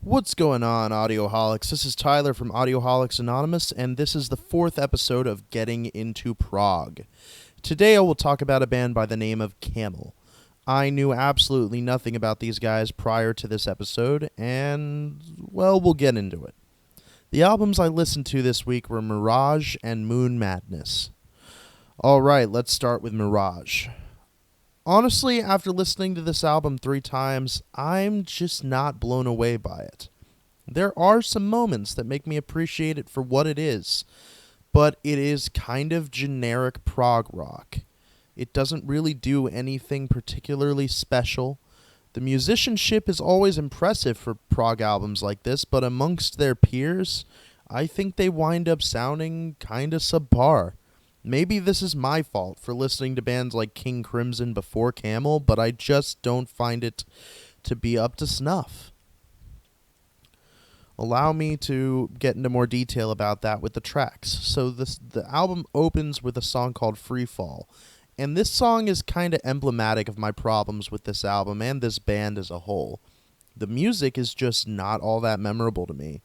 What's going on, Audioholics? This is Tyler from Audioholics Anonymous, and this is the 4th episode of Getting Into Prog. Today I will talk about a band by the name of Camel. I knew absolutely nothing about these guys prior to this episode, and, well, we'll get into it. The albums I listened to this week were Mirage and Moon Madness. Alright, let's start with Mirage. Honestly, after listening to this album 3 times, I'm just not blown away by it. There are some moments that make me appreciate it for what it is, but it is kind of generic prog rock. It doesn't really do anything particularly special. The musicianship is always impressive for prog albums like this, but amongst their peers, I think they wind up sounding kinda subpar. Maybe this is my fault for listening to bands like King Crimson before Camel, but I just don't find it to be up to snuff. Allow me to get into more detail about that with the tracks. So the album opens with a song called Free Fall, and this song is kind of emblematic of my problems with this album and this band as a whole. The music is just not all that memorable to me.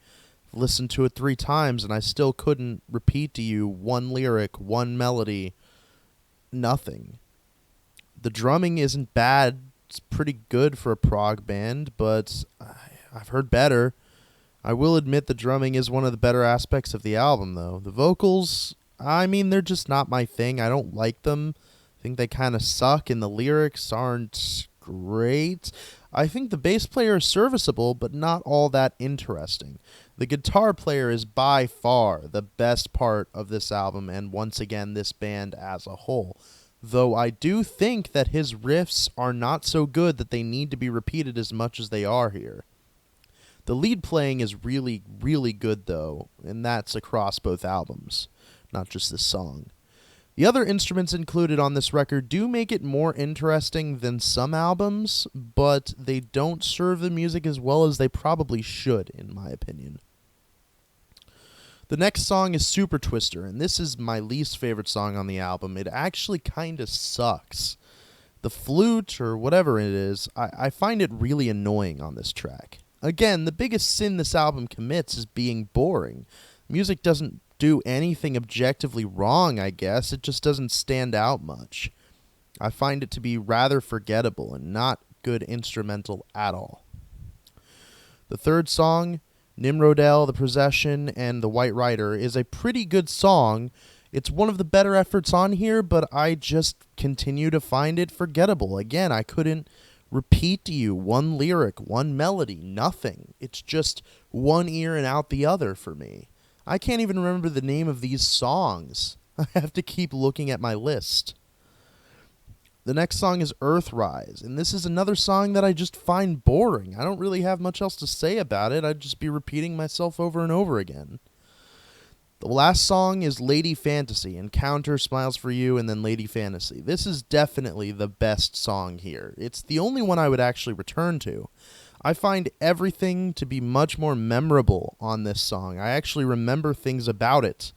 Listened to it 3 times and I still couldn't repeat to you one lyric, one melody, nothing. The drumming isn't bad. It's pretty good for a prog band, but I've heard better. I will admit the drumming is one of the better aspects of the album, though. The vocals, they're just not my thing. I don't like them. I think they kind of suck, and the lyrics aren't great. I think the bass player is serviceable, but not all that interesting. The guitar player is by far the best part of this album, and once again, this band as a whole. Though I do think that his riffs are not so good that they need to be repeated as much as they are here. The lead playing is really, really good, though, and that's across both albums, not just this song. The other instruments included on this record do make it more interesting than some albums, but they don't serve the music as well as they probably should, in my opinion. The next song is Super Twister, and this is my least favorite song on the album. It actually kind of sucks. The flute, or whatever it is, I find it really annoying on this track. Again, the biggest sin this album commits is being boring. Music doesn't do anything objectively wrong, I guess. It just doesn't stand out much. I find it to be rather forgettable and not good instrumental at all. The third song, Nimrodel, The Procession, and The White Rider, is a pretty good song. It's one of the better efforts on here, but I just continue to find it forgettable. Again, I couldn't repeat to you one lyric, one melody, nothing. It's just one ear and out the other for me. I can't even remember the name of these songs. I have to keep looking at my list. The next song is Earthrise, and this is another song that I just find boring. I don't really have much else to say about it. I'd just be repeating myself over and over again. The last song is Lady Fantasy, Encounter, Smiles for You, and then Lady Fantasy. This is definitely the best song here. It's the only one I would actually return to. I find everything to be much more memorable on this song. I actually remember things about it.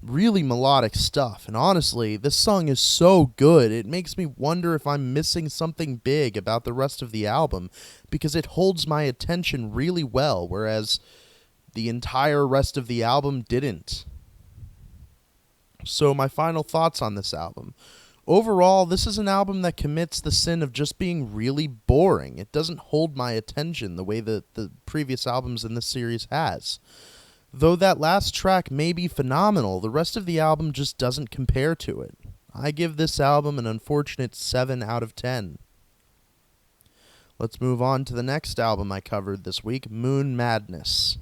Really melodic stuff. And honestly, this song is so good, it makes me wonder if I'm missing something big about the rest of the album, because it holds my attention really well, whereas the entire rest of the album didn't. So my final thoughts on this album. Overall, this is an album that commits the sin of just being really boring. It doesn't hold my attention the way that the previous albums in this series has. Though that last track may be phenomenal, the rest of the album just doesn't compare to it. I give this album an unfortunate 7 out of 10. Let's move on to the next album I covered this week, Moon Madness.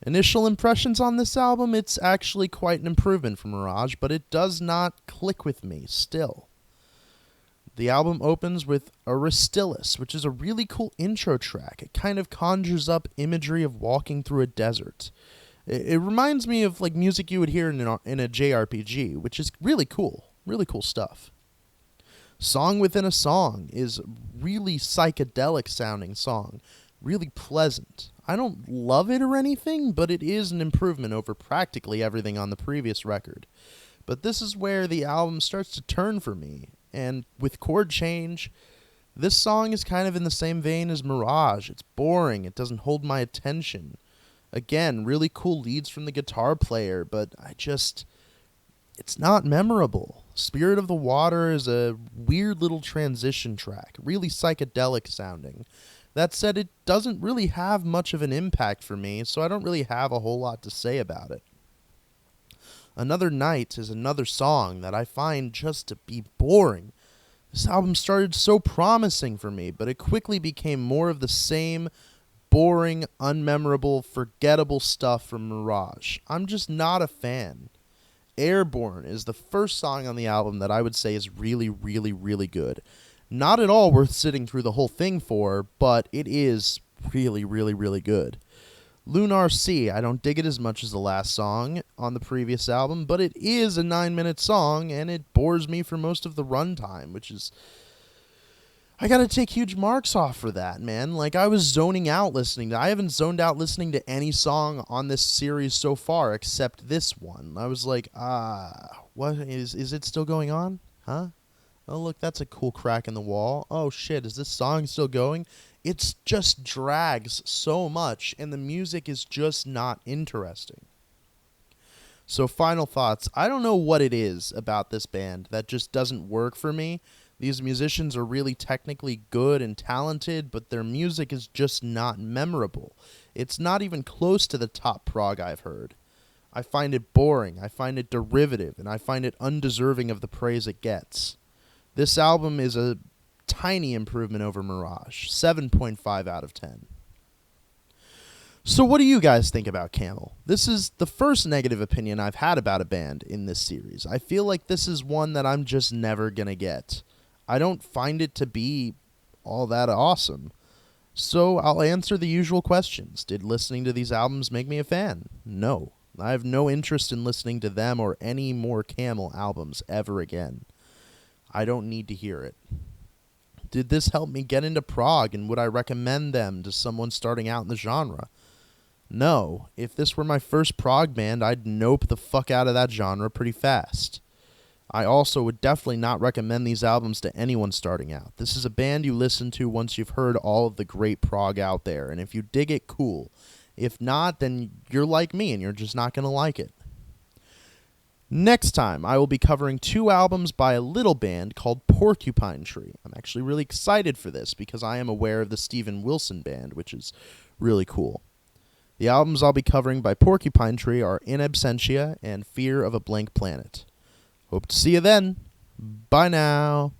Initial impressions on this album, it's actually quite an improvement from Mirage, but it does not click with me still. The album opens with Aristilus, which is a really cool intro track. It kind of conjures up imagery of walking through a desert. It reminds me of like music you would hear in a JRPG, which is really cool stuff. Song Within a Song is a really psychedelic sounding song, really pleasant. I don't love it or anything, but it is an improvement over practically everything on the previous record. But this is where the album starts to turn for me, and with chord change, This song is kind of in the same vein as Mirage. It's boring, it doesn't hold my attention. Again, really cool leads from the guitar player, but it's not memorable. Spirit of the Water is a weird little transition track, really psychedelic sounding. That said, it doesn't really have much of an impact for me, so I don't really have a whole lot to say about it. Another Night is another song that I find just to be boring. This album started so promising for me, but it quickly became more of the same boring, unmemorable, forgettable stuff from Mirage. I'm just not a fan. Airborne is the first song on the album that I would say is really, really, really good. Not at all worth sitting through the whole thing for, but it is really, really, really good. Lunar Sea, I don't dig it as much as the last song on the previous album, but it is a 9-minute song, and it bores me for most of the runtime, which is... I gotta take huge marks off for that, man. Like, I was zoning out listening to... I haven't zoned out listening to any song on this series so far except this one. I was like, what is it still going on? Huh? Oh, look, that's a cool crack in the wall. Oh, shit, is this song still going? It just drags so much, and the music is just not interesting. So, final thoughts. I don't know what it is about this band that just doesn't work for me. These musicians are really technically good and talented, but their music is just not memorable. It's not even close to the top prog I've heard. I find it boring, I find it derivative, and I find it undeserving of the praise it gets. This album is a tiny improvement over Mirage, 7.5 out of 10. So what do you guys think about Camel? This is the first negative opinion I've had about a band in this series. I feel like this is one that I'm just never gonna get. I don't find it to be all that awesome. So I'll answer the usual questions. Did listening to these albums make me a fan? No. I have no interest in listening to them or any more Camel albums ever again. I don't need to hear it. Did this help me get into prog, and would I recommend them to someone starting out in the genre? No. If this were my first prog band, I'd nope the fuck out of that genre pretty fast. I also would definitely not recommend these albums to anyone starting out. This is a band you listen to once you've heard all of the great prog out there, and if you dig it, cool. If not, then you're like me and you're just not going to like it. Next time, I will be covering 2 albums by a little band called Porcupine Tree. I'm actually really excited for this because I am aware of the Steven Wilson band, which is really cool. The albums I'll be covering by Porcupine Tree are In Absentia and Fear of a Blank Planet. Hope to see you then. Bye now.